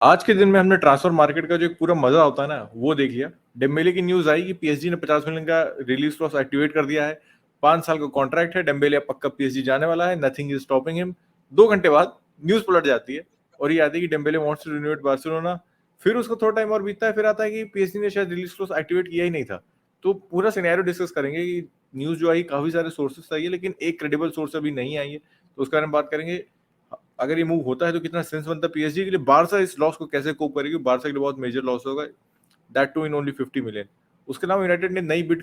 आज के दिन में हमने ट्रांसफर मार्केट का जो एक पूरा मजा होता है ना, वो देख लिया। डेम्बेले की न्यूज आई कि पीएसजी ने 50 मिलियन का रिलीज क्लॉज एक्टिवेट कर दिया है। 5 साल का कॉन्ट्रैक्ट है, डेम्बेले अब पक्का पीएसजी जाने वाला है, नथिंग इज स्टॉपिंग हिम। 2 घंटे बाद न्यूज पलट जाती है और ये आती है कि Dembele wants to renew at Barcelona. फिर उसका थोड़ा टाइम और बीतता है, फिर आता है कि पीएसजी ने शायद रिलीज क्लॉज एक्टिवेट किया ही नहीं था। तो पूरा सिनेरियो डिस्कस करेंगे कि न्यूज जो आई काफी सारे सोर्सेस से आई है, लेकिन एक क्रेडिबल सोर्स अभी नहीं आई है, तो उसके बारे में बात करेंगे। अगर ये मूव होता है तो कितना सेंस बनता है पीएसजी के लिए, बारसा इस लॉस को कैसे कोप करेगी, बारसा के लिए बहुत मेजर लॉस होगा, that too in only 50 million. उसके अलावा यूनाइटेड ने नई बिड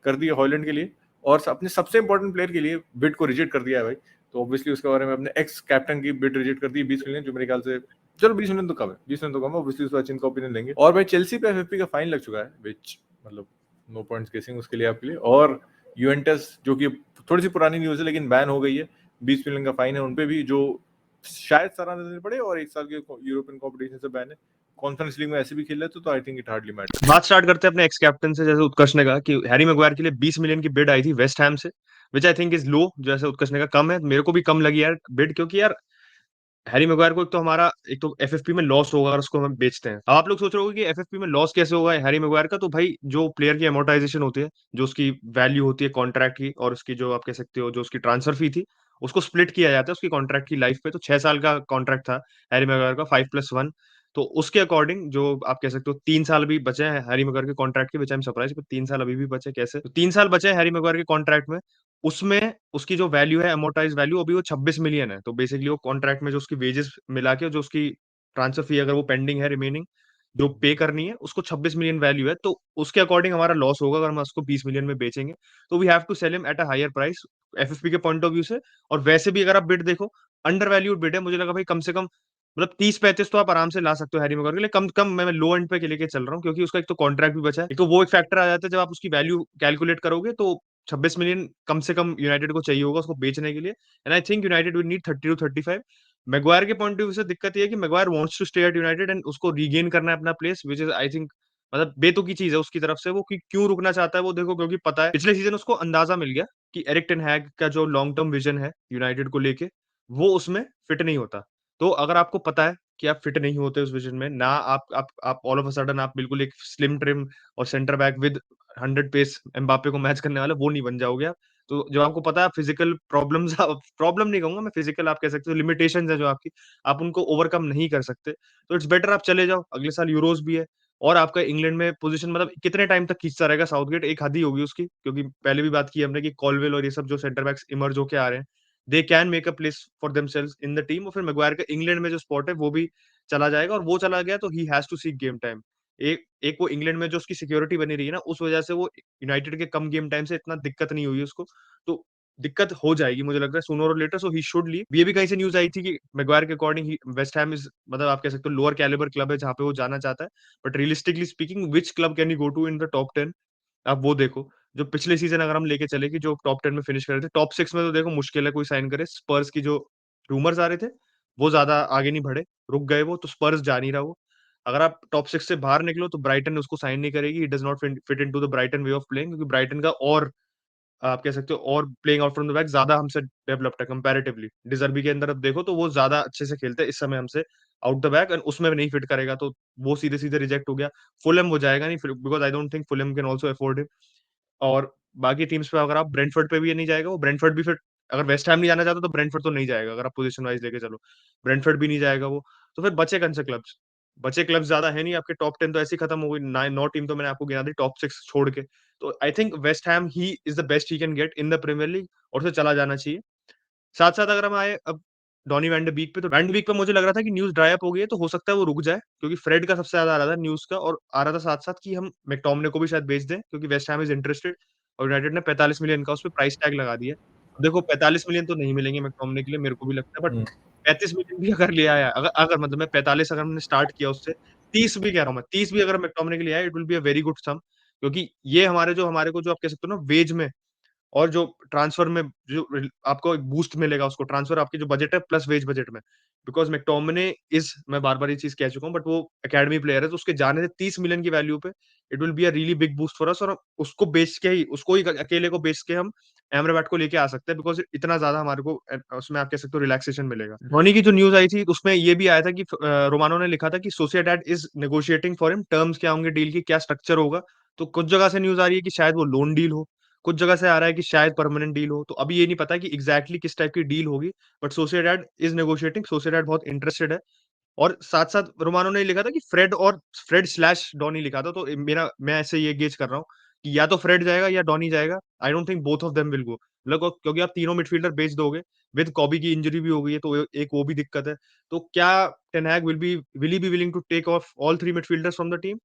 कर दी है हॉलैंड के लिए, और अपने सबसे इंपॉर्टेंट प्लेयर के लिए बिड को रिजेक्ट कर दिया है भाई। तो ऑब्वियसली उसके बारे में अपने एक्स कैप्टन की बिड रिजेक्ट कर दी 20 मिलियन, जो मेरे ख्याल से, चलो 20 मिलियन तो कम है, 20 मिलियन तो कम है, ऑब्वियसली उस पर का ओपिनियन लेंगे। और भाई चेल्सी पे एफएफपी का फाइन लग चुका है, विच मतलब नो पॉइंट्स गेसिंग उसके लिए, आपके लिए। और यूवेंटस जो कि थोड़ी सी पुरानी न्यूज है लेकिन बैन हो गई है, 20 मिलियन का फाइन है उनपे भी, जो शायद सराहना देनी पड़े, और 1 साल के यूरोपियन कॉम्पिटिशन से बैन है। कॉन्फ्रेंस लीग में ऐसे भी खेल रहे थे, तो I think it hardly matter. बात स्टार्ट करते हैं अपने एक्स कैप्टन से। जैसे उत्कर्ष ने कहा कि हैरी मैग्वायर के लिए 20 मिलियन की बिड आई थी वेस्ट हैम से, विच आई थिंक इज लो। जैसे उत्कर्ष ने कहा कम है, मेरे को भी कम लगी यार बिड, क्योंकि यार हैरी मैग्वायर को एक तो एफएफपी में लॉस होगा अगर उसको हम बेचते हैं। अब आप लोग सोच रहे हो कि एफएफपी में लॉस कैसे होगा हैरी मैग्वायर का, तो भाई जो प्लेयर की अमोर्टाइजेशन होती है, जो उसकी वैल्यू होती है कॉन्ट्रैक्ट की, और उसकी जो आप कह सकते हो जो उसकी ट्रांसफर फी थी, उसको स्प्लिट किया जाता है उसकी कॉन्ट्रैक्ट की लाइफ पे। तो 6 साल का कॉन्ट्रैक्ट था हैरी मैग्वायर का, 5+1। तो उसके अकॉर्डिंग जो आप कह सकते हो 3 साल भी बचे हैं हैरी मैग्वायर के कॉन्ट्रैक्ट के, विच आई एम सरप्राइज, 3 साल अभी भी बचे कैसे, तो 3 साल बचे हैं हैरी मैग्वायर के कॉन्ट्रैक्ट में। उसमें उसकी जो वैल्यू है अमोर्टाइज वैल्यू, अभी वो 26 मिलियन है। तो बेसिकली वो कॉन्ट्रैक्ट में जो उसकी वेजेस मिला के, जो उसकी ट्रांसफर फी अगर वो पेंडिंग है रिमेनिंग जो पे करनी है, उसको 26 मिलियन वैल्यू है। तो उसके अकॉर्डिंग हमारा लॉस होगा अगर हम उसको 20 मिलियन में बेचेंगे। तो we have to sell him at a higher price FFP के पॉइंट ऑफ व्यू से। और वैसे भी अगर आप बिड देखो, अंडर वैल्यूड बिड है। मुझे लगा भाई कम से कम मतलब 30-35 तो आप आराम से ला सकते हो हैरी मैग्वायर के लिए, कम कम मैं लो एंड पे लेके चल रहा हूँ, क्योंकि उसका एक तो कॉन्ट्रैक्ट भी बचा है, एक तो वो एक फैक्टर आ जाता है जब आप उसकी वैल्यू कैलकुलेट करोगे, तो 26 मिलियन कम से कम यूनाइटेड को चाहिए होगा उसको बेचने के लिए। And I think United will need 30 to 35। Maguire के पॉइंट ऑफ व्यू से दिक्कत ये है कि Maguire wants to stay at United and उसको रीगेन करना है अपना place, which is I think मतलब बेतुकी चीज है उसकी तरफ से। वो कि क्यों रुकना चाहता है वो देखो, क्योंकि पता है पिछले सीजन उसको अंदाजा मिल गया कि एरिक टेन हैग का जो लॉन्ग टर्म विजन है यूनाइटेड को लेके, वो उसमें फिट नहीं होता। तो अगर आपको पता है कि आप फिट नहीं होते उस विजन में ना, आप ऑल ऑफ अ सडन आप बिल्कुल एक स्लिम ट्रिम और centre back with 100 pace Mbappe को मैच करने वाला वो नहीं बन जाओगे आप। तो जब आपको पता है फिजिकल प्रॉब्लम्स, प्रॉब्लम नहीं कहूंगा मैं, फिजिकल आप कह सकते हो लिमिटेशंस है जो आपकी, आप उनको ओवरकम नहीं कर सकते, तो इट्स बेटर आप चले जाओ। अगले साल यूरोज भी है, और आपका इंग्लैंड में पोजीशन मतलब कितने टाइम तक खींचता रहेगा साउथगेट, एक हद ही होगी उसकी। क्योंकि पहले भी बात की हमने कि कॉलवेल और ये सब जो सेंटर बैक्स इमर्ज होके आ रहे हैं, they can make a place for themselves in the team. और फिर मैग्वायर का इंग्लैंड में जो स्पॉट है वो भी चला जाएगा, और वो चला गया तो he has to seek game time. एक एक वो इंग्लैंड में जो उसकी सिक्योरिटी बनी रही है ना, उस वजह से वो यूनाइटेड के कम गेम टाइम से इतना दिक्कत नहीं हुई उसको। तो दिक्कत हो जाएगी मुझे लग रहा है सूनर और later, so he should leave. ये भी कहीं से न्यूज आई थी कि मैग्वायर के अकॉर्डिंग वेस्ट हैम इज मतलब आप कह सकते हो लोअर कैलिबर क्लब है जहां पे वो जाना चाहता है। But realistically speaking which club can you go to in the top 10? आप वो देखो, जो पिछले सीजन अगर हम लेके चले कि जो टॉप 10 में फिनिश कर रहे थे, टॉप 6 में तो देखो मुश्किल है कोई साइन करे। स्पर्स की जो रूमर्स आ रहे थे वो ज्यादा आगे नहीं बढ़े, रुक गए वो, तो स्पर्स जा नहीं रहा वो। अगर आप टॉप 6 से बाहर निकलो तो ब्राइटन उसको साइन नहीं करेगी, it does not fit into the Brighton way of playing, क्योंकि ब्राइटन का और आप कह सकते हो और playing out from the back ज्यादा हमसे डेवलप्ड है कंपैरेटिवली। डिजर्बी के अंदर अब देखो तो वो ज्यादा अच्छे से खेलते हैं इस समय हमसे आउट द बैक, एंड उसमें भी नहीं फिट करेगा, तो वो सीधे सीधे रिजेक्ट हो गया। फुलहम वो जाएगा नहीं, because I don't think Fulham can also afford him. और बाकी टीम्स पे अगर आप ब्रेंटफोर्ड पे भी ये नहीं जाएगा वो, ब्रेंटफोर्ड भी फिर अगर वेस्ट हैम नहीं जाना चाहता तो ब्रेंटफोर्ड तो नहीं जाएगा, अगर आप पोजीशन वाइज लेके चलो ब्रेंटफोर्ड भी नहीं जाएगा वो। तो फिर बचे कौन से क्लब्स? बचे क्लब्स ज्यादा है नहीं, आपके टॉप 10 तो ऐसे ही खत्म हो गई, 9 टीम तो मैंने आपको गिना दी टॉप 6 छोड़ के। तो I think West Ham he is the best he can get in the Premier League, और उसे चला जाना चाहिए। साथ साथ अगर हम आए अब डॉनी वैन डे बीक पे, तो वैन डे बीक पे मुझे लग रहा था कि न्यूज ड्राई अप हो गई है, तो हो सकता है वो रुक जाए, क्योंकि फ्रेड का सबसे ज्यादा आ रहा था न्यूज का, और आ रहा था साथ साथ कि हम मैकटोमने को भी शायद बेच दें, क्योंकि वेस्ट हैम इज इंटरेस्टेड। और यूनाइटेड ने 45 मिलियन का उस पर प्राइस टैग लगा दिया। देखो 45 मिलियन तो नहीं मिलेंगे मैकटोमने के लिए, मेरे को भी लगता है, बट 35 मिलियन भी अगर ले आया, अगर अगर मतलब मैं 45 अगर हमने स्टार्ट किया उससे, 30 भी कह रहा हूँ मैं, 30 भी अगर मैकटोमने के लिए आया, it will be a very good sum. क्योंकि ये हमारे को जो आप कह सकते हो ना वेज में और जो ट्रांसफर में जो आपको एक बूस्ट मिलेगा उसको, ट्रांसफर आपकी जो बजट है प्लस वेज बजट में, बिकॉज मैकटोमिने इज, मैं बार बार ये चीज कह चुका हूँ, बट वो एकेडमी प्लेयर है, तो उसके जाने से 30 मिलियन की वैल्यू पे it will be a really big boost for us, और उसको बेच के ही, उसको ही अकेले को बेच के हम एमराबाद को लेके आ सकते हैं, बिकॉज इतना ज्यादा हमारे को उसमें आप कह सकते हो रिलैक्सेशन मिलेगा। धोनी की जो न्यूज आई थी उसमें ये भी आया था कि रोमानो ने लिखा था कि Sociedad is negotiating for him, terms क्या होंगे डील की, क्या स्ट्रक्चर होगा। तो कुछ जगह से न्यूज आ रही है कि शायद वो लोन डील हो, कुछ जगह से आ रहा है कि शायद परमानेंट डील हो, तो अभी ये नहीं पता कि एग्जैक्टली किस टाइप की डील होगी, but Sociedad is negotiating, Sociedad बहुत इंटरेस्टेड है। और साथ साथ रोमानो ने लिखा था कि फ्रेड स्लैश डॉनी लिखा था, तो मेरा, मैं ऐसे ये गेज कर रहा हूँ कि या तो फ्रेड जाएगा या डॉनी जाएगा, I don't think both of them will go, मतलब क्योंकि आप तीनों मिडफील्डर बेच दोगे, विद कॉबी की इंजरी भी हो गई है, तो एक वो भी दिक्कत है। तो क्या ten Hag will he be willing to take off all three midfielders from the team,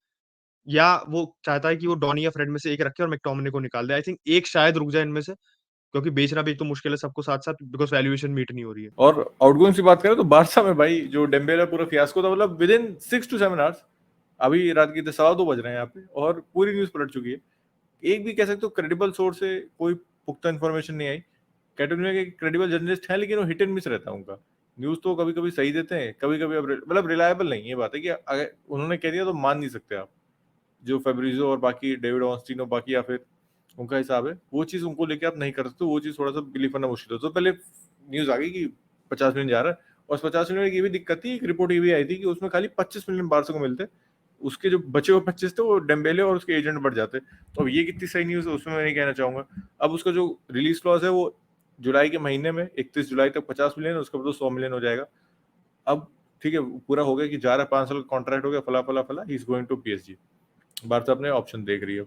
या वो चाहता है कि वो डॉनी या फ्रेड में से एक रखे और मैकटोमिने को निकाल दे। आई थिंक एक शायद रुक जाए इनमें से, क्योंकि बेचना भी तो मुश्किल है सबको साथ साथ, बिकॉज वैल्यूएशन मीट नहीं हो रही है। और आउटगोइंग की बात करें तो बारसा में भाई जो डेम्बेले पूरा फियास्को था, मतलब विद इन 6 to 7 आवर्स, अभी रात के 2:15 बज रहे हैं यहाँ पे और पूरी न्यूज पलट चुकी है। एक भी कह सकते हो क्रेडिबल सोर्स से कोई पुख्ता इन्फॉर्मेशन नहीं आई। कैटेगरी के क्रेडिबल जर्नलिस्ट हैं, लेकिन वो हिट एंड मिस रहता है उनका। न्यूज तो कभी कभी सही देते हैं, कभी कभी अब मतलब रिलायबल नहीं। ये बात है कि अगर उन्होंने कह दिया तो मान नहीं सकते आप। जो फेब्रिजो और बाकी डेविड ऑस्टिन और बाकी या फिर उनका हिसाब है, वो चीज़ उनको लेके आप नहीं कर सकते, वो चीज़ थोड़ा सा बिलीव करना मुश्किल होता है। तो पहले न्यूज़ आ गई कि 50 मिलियन जा रहा है, और उस 50 मिलियन की ये भी दिक्कत थी, एक रिपोर्ट ये भी आई थी कि उसमें खाली 25 मिलियन बारसा को मिलते, उसके जो बचे हुए 25 थे वो डेम्बेले और उसके एजेंट बढ़ जाते। तो अब ये कितनी सही न्यूज़ है उसमें मैं नहीं कहना चाहूँगा। अब उसका जो रिलीज क्लॉज है वो जुलाई के महीने में 31 जुलाई तक 50 मिलियन, उसके बाद तो 100 मिलियन हो जाएगा। अब ठीक है, पूरा हो गया कि जा रहा है, 5 साल का कॉन्ट्रैक्ट हो गया, फला फला फला, he is going to PSG। Barca अपने ऑप्शन देख रही है।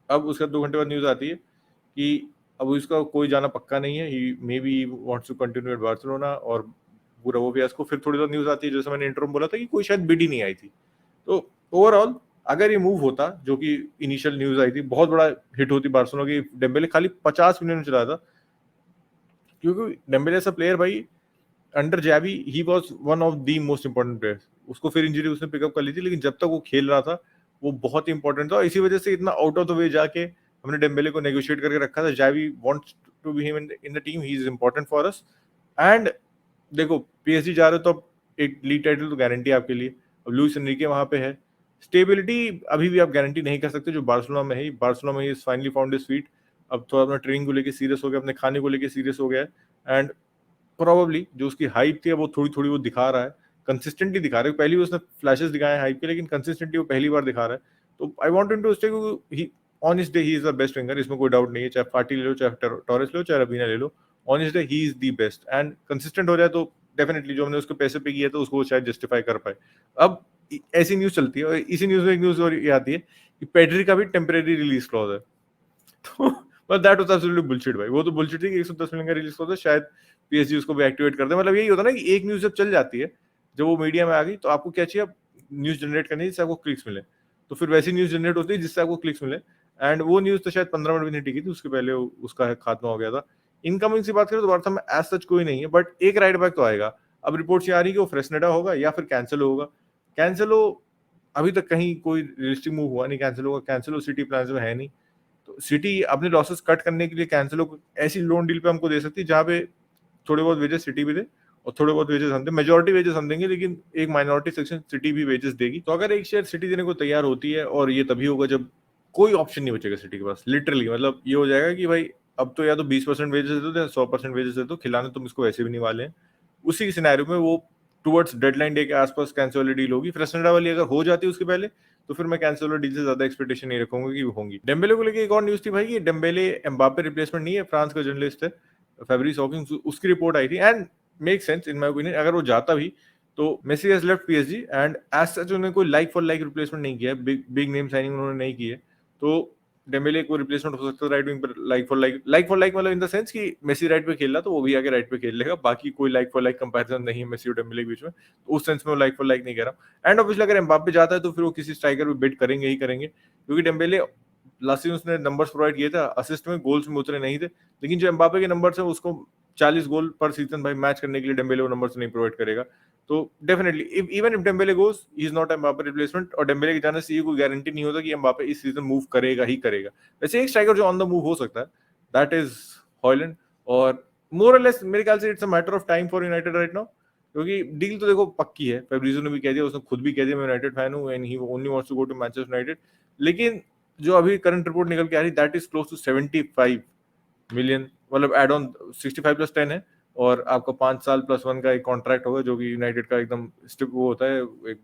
अब उसका 2 घंटे बाद न्यूज़ आती है कि अब इसका कोई जाना पक्का नहीं है, he may be wants to continue at Barcelona, और पूरा वो भी इसको फिर थोड़ी देर न्यूज़ आती है, जैसे मैंने इंटरव्यू बोला था कि कोई शायद बिड ही नहीं आई थी। तो ओवरऑल अगर ये मूव होता, जो कि इनिशियल न्यूज़ आई थी, बहुत बड़ा हिट होती बार्सिलोना की। डेम्बेले खाली 50 मिलियन में चला था, क्योंकि डेम्बेले ऐसा प्लेयर भाई, under जैवी he was one of the most important players. उसको फिर इंजरी उसने पिकअप कर ली थी, लेकिन जब तक वो खेल रहा था वो बहुत ही इंपॉर्टेंट था। इसी वजह से इतना आउट ऑफ द वे जाके हमने डेम्बेले को नेगोशिएट करके रखा था। Xavi wants to be him in the team, he is important for us. And देखो PSG जा रहे हो तो अब एक लीग टाइटल तो गारंटी है आपके लिए। अब लुइस एनरिके वहां पे है, स्टेबिलिटी अभी भी आप गारंटी नहीं कर सकते जो बार्सिलोना में है। बार्सिलोना में ही फाइनली फाउंड हिज फीट, अब थोड़ा अपना ट्रेनिंग को लेके सीरियस हो गया, अपने खाने को लेके सीरियस हो गया है। एंड प्रोबेबली जो उसकी हाइप थी वो थोड़ी थोड़ी वो दिखा रहा है, कंसिस्टेंटली दिखा रहा है। पहली उसने फ्लैशेस दिखाए हाइप के, लेकिन कंसिस्टेंटली वो पहली बार दिखा रहा है। तो I want him to stay, he on his day he is the best winger, इसमें कोई डाउट नहीं है। चाहे पार्टी ले लो, चाहे टॉरेस ले लो, चाहे रबीना ले लो, on his day he is the best. And consistent हो जाए तो डेफिनेटली जो हमने उसके पैसे पे किया तो उसको शायद जस्टिफाई कर पाए। अब ऐसी न्यूज चलती है, और इसी न्यूज में एक न्यूज और ये आती है कि पेड्री का भी टेम्परेरी रिलीज क्लॉज है। तो but that was absolutely bullshit भाई। वो तो बुलशिट थी कि 110 मिलियन का रिलीज क्लॉज है, शायद PSG उसको भी एक्टिवेट कर दे। मतलब यही होता है ना कि एक न्यूज जब चल जाती है, जब वो मीडिया में आ गई, तो आपको क्या चाहिए, न्यूज जनरेट करनी है जिससे आपको क्लिक्स मिले। तो फिर वैसी न्यूज जनरेट होती है जिससे आपको क्लिक्स मिले। एंड वो न्यूज तो शायद 15 मिनट भी नहीं टिकी थी, उसके पहले उसका खात्मा हो गया था। इनकमिंग से बात करें तो बारसा में एज सच कोई नहीं है, बट एक राइट बैक तो आएगा। अब रिपोर्ट्स ये आ रही है कि वो फ्रेसनेडा होगा या फिर कैंसिलो होगा। कैंसिलो अभी तक कहीं कोई रियलिस्टिक मूव हुआ नहीं कैंसिलो का। कैंसिलो सिटी प्लान में है नहीं, तो सिटी अपने लॉसेस कट करने के लिए कैंसिलो को ऐसी लोन डील पे हमको दे सकती है जहाँ पे थोड़े बहुत वेजेस सिटी भी दे और थोड़े बहुत वेजेस हम दे। मेजोरिटी वेजेस हम देंगे, लेकिन एक माइनॉरिटी सेक्शन सिटी भी वेजेस देगी। तो अगर एक शेयर सिटी देने को तैयार होती है, और ये तभी होगा जब कोई ऑप्शन नहीं बचेगा सिटी के पास, लिटरली। मतलब ये हो जाएगा कि भाई अब तो या तो 20% वेजेस दे दो या 100% वेजेस दे दो, खिलाने तुम इसको वैसे भी नहीं वाले हैं। उसी सिनेरियो में वो टुवर्ड्स डेडलाइन डे के आसपास कैंसिल वाली डील होगी। फ्रेसनेडा वाली अगर हो जाती है उसके पहले, तो फिर मैं कैंसिल वाली डील से ज्यादा एक्सपेक्टेशन नहीं रखूंगा कि वो होंगी। डेम्बेले को लेके एक और न्यूज थी भाई कि डेम्बेले एम्बापे रिप्लेसमेंट नहीं है। फ्रांस का जर्नलिस्ट है फैब्रिस हॉकिंस, उसकी रिपोर्ट आई थी, and make sense in my opinion. अगर वो जाता भी तो Messi has left PSG, and as such उन्होंने कोई लाइक फॉर लाइक रिप्लेसमेंट नहीं किया है, बिग नेम साइनिंग उन्होंने नहीं की है। तो डेम्बेले को रिप्लेसमेंट हो सकता है राइट विंग पर, लाइक फॉर लाइक मतलब इन द सेंस कि मेसी राइट पे खेल रहा तो वो भी आगे राइट पे खेल लेगा। बाकी कोई लाइक फॉर लाइक कंपैरिजन नहीं है मेसी और डेम्बेले के बीच में, तो उस सेंस में वो लाइक फॉर लाइक नहीं कह रहा हूँ। एंड ऑब्वियसली अगर एम्बापे जाता है तो फिर वो किसी स्ट्राइकर पे बिड करेंगे ही करेंगे, क्योंकि डेम्बेले लास्ट सीजन उसने नंबर्स प्रोवाइड किए थे, असिस्ट में, गोल्स में उतरे नहीं थे। लेकिन जो एम्बापे के नंबर्स है उसको 40 गोल पर सीजन भाई मैच करने के लिए डेम्बेले वो नंबर्स नहीं प्रोवाइड करेगा। तो definitely even if Dembélé goes, he is not Mbappe replacement. और डेम्बेले के जाने से ये कोई गारंटी नहीं होता कि एम्बापे इस सीजन मूव करेगा ही करेगा। वैसे एक स्ट्राइकर जो ऑन द मूव हो सकता है दैट इज हॉयलैंड। और मोर और लेस मेरे ख्याल से it's a matter of time for United right now, क्योंकि डील तो देखो पक्की है, फेब्रिजो ने भी कह दिया, उसने खुद भी कह दिया मैं यूनाइटेड फैन हूं and he only wants to go to Manchester United. लेकिन जो अभी करंट रिपोर्ट निकल के आ रही that is close to 75 million, मतलब एड ऑन 65+10 है, और आपका 5 साल +1 का एक कॉन्ट्रैक्ट होगा जो कि यूनाइटेड का एकदम स्टिप वो होता है, एक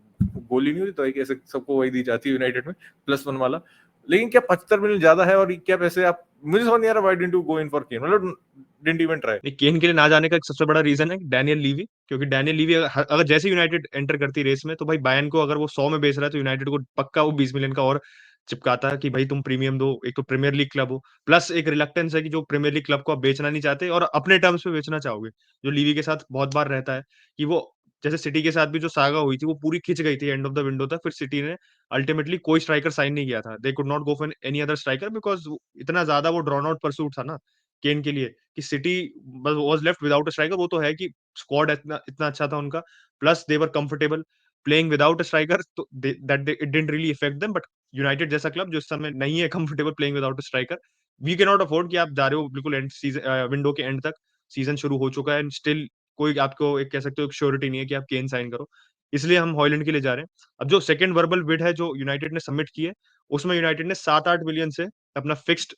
गोली नहीं होती तो एक ऐसे सबको वही दी जाती है यूनाइटेड में +1 वाला। लेकिन क्या 75 मिलियन ज्यादा है, और क्या पैसे आप, मुझे समझ नहीं आ रहा why didn't you go in for Kane, मतलब डिडंट इवन ट्राई। नहीं, केन के लिए ना जाने का एक सबसे बड़ा रीजन है डैनियल लीवी, क्योंकि डैनियल लीवी अगर जैसे यूनाइटेड एंटर करती रेस में, तो भाई बायर्न को अगर वो 100 में बेच रहा है तो यूनाइटेड को पक्का वो 20 मिलियन का और चिपकाता है कि भाई तुम प्रीमियम दो, एक तो प्रीमियर लीग क्लब हो, प्लस एक रिलक्टेंस है कि जो प्रीमियर लीग क्लब को आप बेचना नहीं चाहते और अपने टर्म्स पे बेचना चाहोगे, जो लीवी के साथ बहुत बार रहता है कि वो, जैसे सिटी के साथ भी जो सागा हुई थी वो पूरी खिंच गई थी एंड ऑफ द विंडो तक, फिर सिटी ने अल्टीमेटली कोई स्ट्राइकर साइन नहीं किया था, they could not go for any other striker because इतना ज्यादा वो ड्रॉन आउट परसूट था ना केन के लिए कि city bus was left without a striker. वो तो है कि स्क्वाड इतना इतना अच्छा था उनका, plus they were comfortable playing without a striker, तो that it didn't really affect them. But United जैसा क्लब जो इस समय नहीं है comfortable playing without a striker, we can not afford कि आप जा रहे हो बिल्कुल एंड सीजन विंडो के एंड तक, सीजन शुरू हो चुका है एंड स्टिल कोई आपको एक कह सकते हो श्योरिटी नहीं है कि आप केन साइन करो, इसलिए हम हॉयलैंड के लिए जा रहे हैं। अब जो सेकंड वर्बल बिड है जो यूनाइटेड ने सबमिट की है, उसमें यूनाइटेड ने 7-8 मिलियन से अपना फिक्स्ड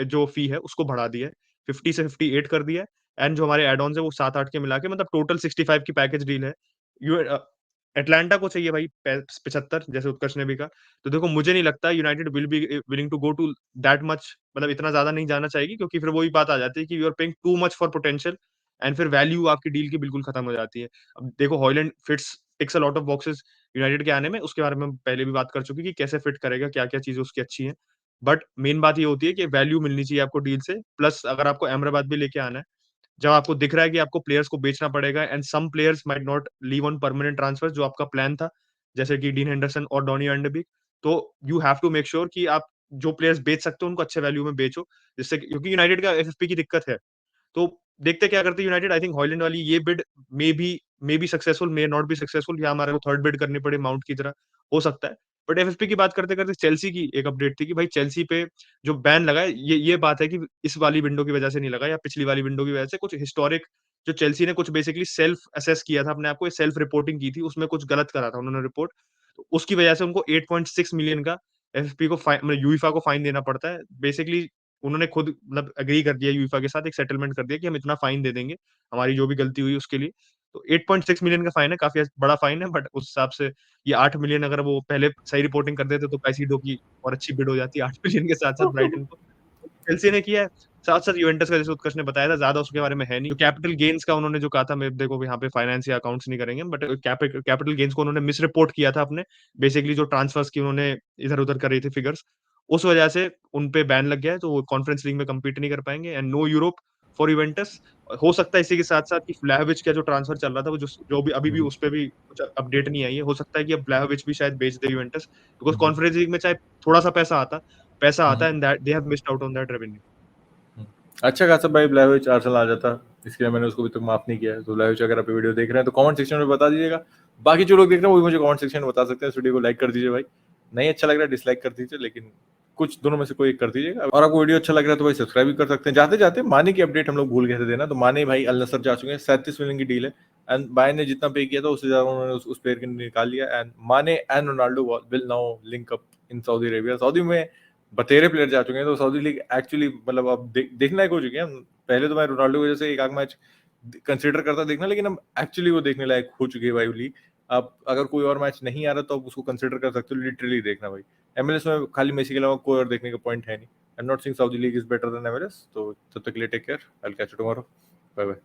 जो फी है उसको बढ़ा दिया है, 50 से 58 कर दिया है, एंड जो हमारे एड ऑन है वो 7-8 के मिला के मतलब टोटल 65 की पैकेज डील है। एटलांटा को चाहिए भाई 75, जैसे उत्कर्ष ने भी कहा। तो देखो मुझे नहीं लगता United will be willing to go to that much, मतलब इतना ज्यादा नहीं जाना चाहेगी, क्योंकि फिर वही बात आ जाती है कि you are paying too much for potential, and फिर वैल्यू आपकी डील की बिल्कुल खत्म हो जाती है। अब देखो Hojlund fits ticks a lot of boxes United के आने में, उसके बारे में हम पहले भी बात कर चुके कि कैसे फिट करेगा, क्या क्या चीजें उसकी अच्छी है। बट मेन बात ये होती है कि वैल्यू मिलनी चाहिए आपको डील से, प्लस अगर आपको अहमदाबाद भी लेके आना है, जब आपको दिख रहा है कि आपको प्लेयर्स को बेचना पड़ेगा and some players might not leave on permanent transfer, जो आपका प्लान था, जैसे कि डीन हेंडरसन और डॉनी वैन डे बीक, तो you have to make sure कि आप जो प्लेयर्स बेच सकते हो उनको अच्छे वैल्यू में बेचो, जिससे क्योंकि यूनाइटेड का एफएफपी की दिक्कत है। तो देखते क्या करते हैं यूनाइटेड। आई थिंक हॉयलैंड वाली ये bid may be successful, may not be successful, या हमारे को थर्ड बिड करनी पड़े माउंट की तरह, हो सकता है। बट एफएफपी की बात करते करते चेल्सी की एक अपडेट थी कि भाई चेल्सी पे जो बैन लगा है, ये बात है कि इस वाली विंडो की वजह से नहीं लगा या पिछली वाली विंडो की वजह से, कुछ हिस्टोरिक जो चेल्सी ने कुछ बेसिकली सेल्फ असेस किया था अपने आप को, सेल्फ रिपोर्टिंग की थी, उसमें कुछ गलत करा था उन्होंने रिपोर्ट, तो उसकी वजह से उनको 8.6 मिलियन का एफएफपी को मतलब यूईफा को फाइन देना पड़ता है बेसिकली। उन्होंने खुद मतलब एग्री कर दिया यूईफा के साथ, एक सेटलमेंट कर दिया कि हम इतना फाइन दे देंगे हमारी जो भी गलती हुई उसके लिए। तो 8.6 मिलियन का फाइन है, काफी बड़ा फाइन है, बट उस हिसाब से ये 8 मिलियन अगर वो पहले सही रिपोर्टिंग कर देते तो कैसीडो की और अच्छी बिड हो जाती है 8 मिलियन के साथ साथ ब्राइटन को। चेल्सी ने किया है, साथ साथ यूवेंटस का, जैसे उत्कर्ष ने बताया था, ज्यादा उसके बारे में है नहीं। तो कैपिटल गेन्स का उन्होंने जो कहा था, मैं देखो यहाँ पे फाइनेंस या अकाउंट्स नहीं करेंगे, बट कैपिटल गेन्स को उन्होंने मिस रिपोर्ट किया था अपने, बेसिकली जो ट्रांसफर्स की उन्होंने इधर उधर कर रही थी फिगर्स, उस वजह से उन पे बैन लग गया है, तो वो कॉन्फ्रेंस लीग में कम्पीट नहीं कर पाएंगे and know Europe for Juventus. हो सकता है इसी के साथ साथ कि व्लाहोविच का जो ट्रांसफर चल रहा था, वो जो भी अभी भी उस पे भी कुछ अपडेट नहीं आई है, हो सकता है कि अब व्लाहोविच भी शायद बेच दे यूवेंटस, बिकॉज कॉन्फ्रेंस लीग में चाहे थोड़ा सा पैसा आता है and that they have missed out on that revenue. अच्छा खासा भाई ब्लैविच आर्सेनल आ जाता, इसके लिए मैंने उसको अभी तक माफ नहीं किया है। तो ब्लैविच अगर आप वीडियो देख रहे हैं तो कमेंट सेक्शन में बता दीजिएगा, बाकी जो लोग देख रहे हैं वो भी मुझे कमेंट सेक्शन में बता सकते हैं। इस वीडियो को लाइक कर दीजिए भाई, नहीं अच्छा लग रहा है डिसलाइक कर दीजिए, लेकिन कुछ दोनों में से कोई एक कर दीजिएगा। और आपको वीडियो अच्छा लग रहा है तो भाई सब्सक्राइब भी कर सकते हैं। जाते जाते माने की अपडेट हम लोग भूल गए थे देना, तो माने भाई अल नसर जा चुके हैं, 37 मिलियन की डील है, एंड बाय ने जितना पे किया था उससे ज्यादा उन्होंने उस प्लेयर के निकाल लिया, एंड माने and Ronaldo will now link up in Saudi Arabia. Saudi में बतेरे प्लेयर जा चुके हैं, तो सऊदी लीग एक्चुअली मतलब अब देखने लायक हो चुके हैं। पहले तो मैं रोनाल्डो की वजह से एक आध मैच कंसिडर करता देखना, लेकिन अब एक्चुअली वो देखने लायक हो चुकी है भाई लीग। आप अगर कोई और मैच नहीं आ रहा तो आप उसको कंसिडर कर सकते हो, लिटरली देखना भाई। एमएलएस में खाली मेसी के अलावा कोई और देखने का पॉइंट है नहीं। I am not saying Saudi league is better than MLS. तो तब तक के लिए take care, I will catch you tomorrow, bye bye.